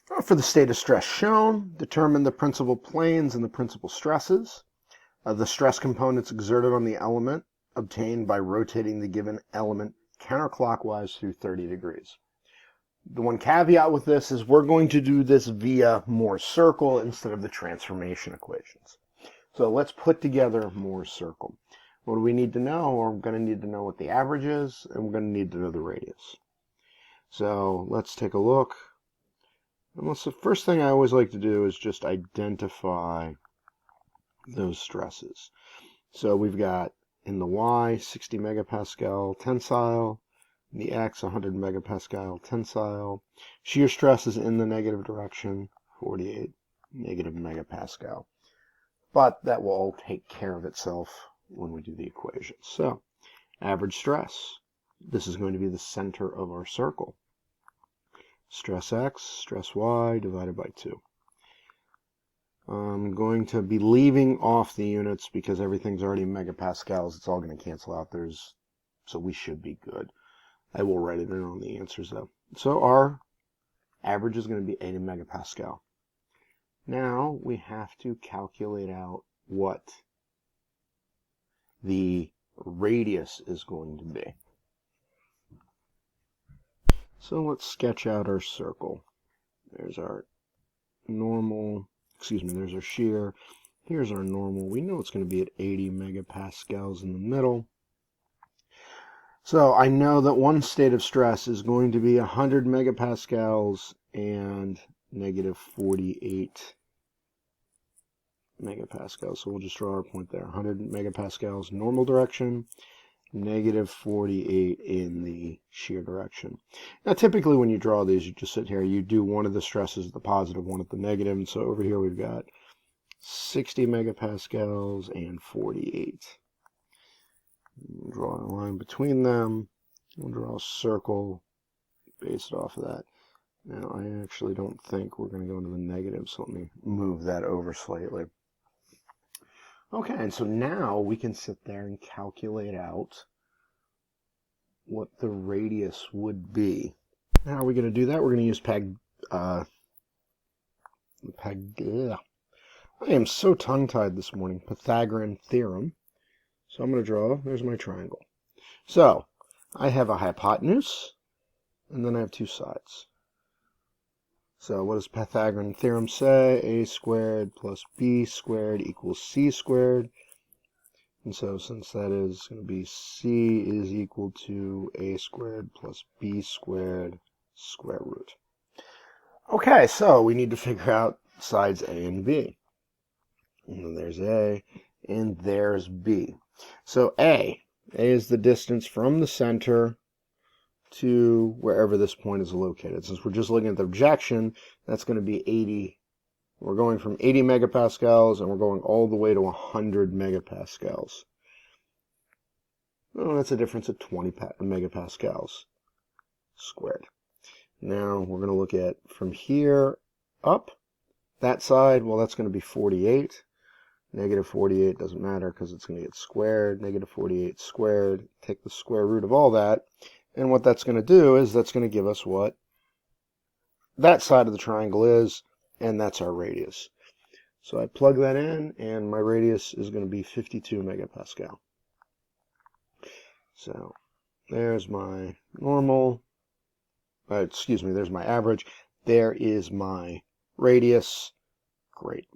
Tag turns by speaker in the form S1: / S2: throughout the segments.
S1: For the state of stress shown, determine the principal planes and the principal stresses. The stress components exerted on the element obtained by rotating the given element counterclockwise through 30 degrees. The one caveat with this is we're going to do this via Moore's circle instead of the transformation equations. So let's put together Moore's circle. What do we need to know? We're going to need to know what the average is, and we're going to need to know the radius. So let's take a look. And the first thing I always like to do is just identify those stresses. So we've got in the Y 60 megapascal tensile, in the X 100 megapascal tensile. Shear stress is in the negative direction, 48 negative megapascal. But that will all take care of itself when we do the equations. So average stress, this is going to be the center of our circle. Stress X, stress Y divided by 2. I'm going to be leaving off the units because everything's already megapascals. It's all going to cancel out. So we should be good. I will write it in on the answers though. So our average is going to be 80 megapascal. Now we have to calculate out what the radius is going to be. So let's sketch out our circle. There's our normal, there's our shear. Here's our normal. We know it's going to be at 80 megapascals in the middle. So I know that one state of stress is going to be 100 megapascals and negative 48 megapascals. So we'll just draw our point there. 100 megapascals normal direction, negative 48 in the shear direction. Now typically when you draw these, you just sit here, you do one of the stresses at the positive, one at the negative, and so over here we've got 60 megapascals and 48. We'll draw a line between them, we'll draw a circle based off of that. Now I actually don't think we're going to go into the negative, so let me move that over slightly. Okay, and so now we can sit there and calculate out what the radius would be. How are we going to do that? We're going to use I am so tongue-tied this morning. Pythagorean Theorem. So I'm going to draw, there's my triangle. So I have a hypotenuse, and then I have two sides. So what does Pythagorean Theorem say? A squared plus b squared equals c squared. And so since that is going to be c is equal to a squared plus b squared square root. Okay, so we need to figure out sides a and b. And then there's a, and there's b. So A is the distance from the center to wherever this point is located. Since we're just looking at the projection, that's going to be 80. We're going from 80 megapascals and we're going all the way to 100 megapascals. Oh, that's a difference of 20 megapascals squared. Now we're going to look at from here up. That side, well, that's going to be 48. Negative 48 doesn't matter because it's going to get squared. Negative 48 squared. Take the square root of all that. And what that's going to do is that's going to give us what that side of the triangle is, and that's our radius. So I plug that in, and my radius is going to be 52 megapascal. So there's my normal, there's my average. There is my radius. Great.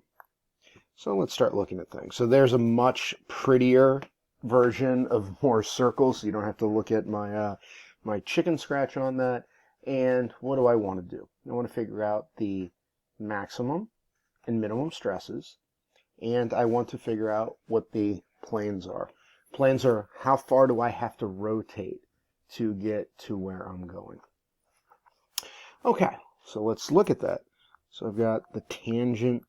S1: So let's start looking at things. So there's a much prettier version of Moore's circle, so you don't have to look at my my chicken scratch on that. And what do I want to do? I want to figure out the maximum and minimum stresses, and I want to figure out what the planes are. Planes are how far do I have to rotate to get to where I'm going. Okay, so let's look at that. So I've got the tangent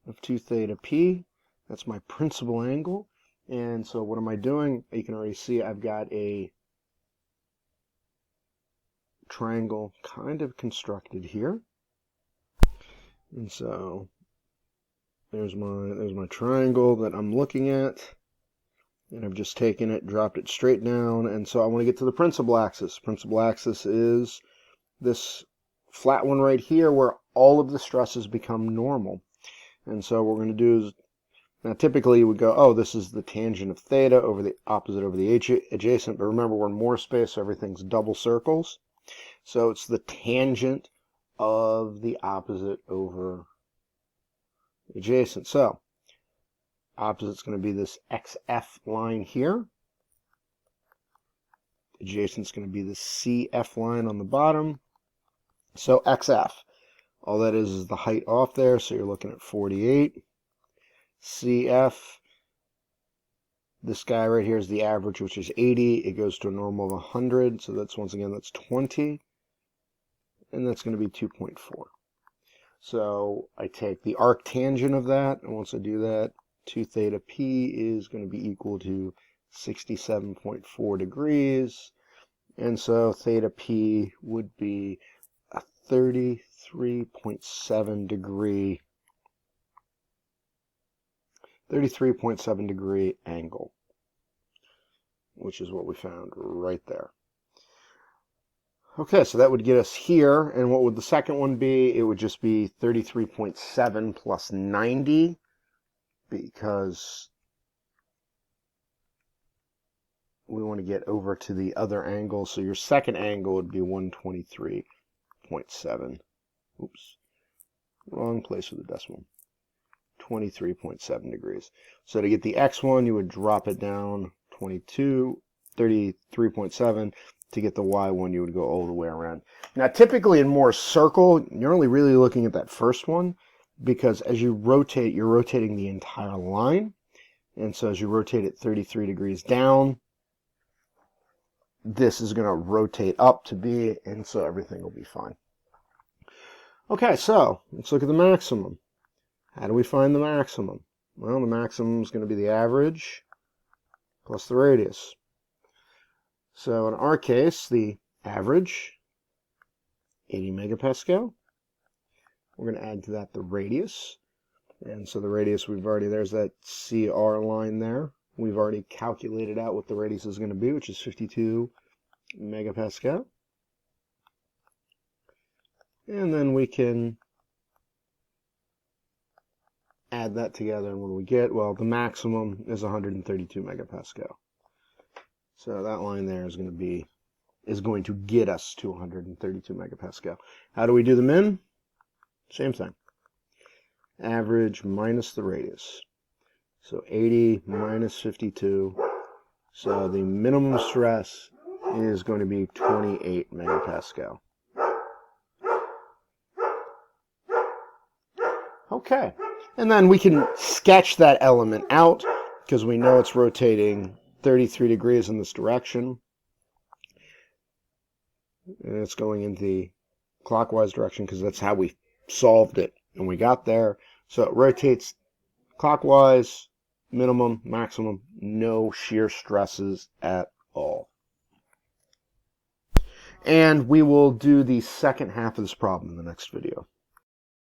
S1: of 2 theta p. That's my principal angle. And so what am I doing? You can already see I've got a triangle kind of constructed here. And so there's my triangle that I'm looking at. And I've just taken it, dropped it straight down. And so I want to get to the principal axis. Principal axis is this flat one right here where all of the stresses become normal. And so what we're going to do is, now typically you would go, oh, this is the tangent of theta over the opposite over the adjacent, but remember we're in Moore space, so everything's double circles. So it's the tangent of the opposite over the adjacent. So opposite's going to be this XF line here. Adjacent's going to be the CF line on the bottom. So XF, all that is the height off there, so you're looking at 48. CF, this guy right here is the average, which is 80. It goes to a normal of 100, so that's, once again, that's 20. And that's going to be 2.4. So I take the arctangent of that, and once I do that, 2 theta p is going to be equal to 67.4 degrees. And so theta p would be a 33.7 degree angle, which is what we found right there. Okay, so that would get us here, and what would the second one be? It would just be 33.7 plus 90, because we want to get over to the other angle, so your second angle would be 123.7. Oops, wrong place with the decimal. 23.7 degrees. So to get the x one, you would drop it down 33.7. To get the y one, you would go all the way around. Now, typically in Moore's circle, you're only really looking at that first one, because as you rotate, you're rotating the entire line. And so as you rotate it 33 degrees down, this is going to rotate up to be, and so everything will be fine. Okay, so let's look at the maximum. How do we find the maximum? Well, the maximum is going to be the average plus the radius. So in our case, the average, 80 megapascal. We're going to add to that the radius. And so the radius, there's that CR line there. We've already calculated out what the radius is going to be, which is 52 megapascal. And then we can add that together, and what do we get? Well, the maximum is 132 megapascal. So that line there is going to get us to 132 megapascal. How do we do the min? Same thing. Average minus the radius. So 80 minus 52. So the minimum stress is going to be 28 megapascal. Okay. And then we can sketch that element out, because we know it's rotating 33 degrees in this direction. And it's going in the clockwise direction, because that's how we solved it and we got there. So it rotates clockwise, minimum, maximum, no shear stresses at all. And we will do the second half of this problem in the next video.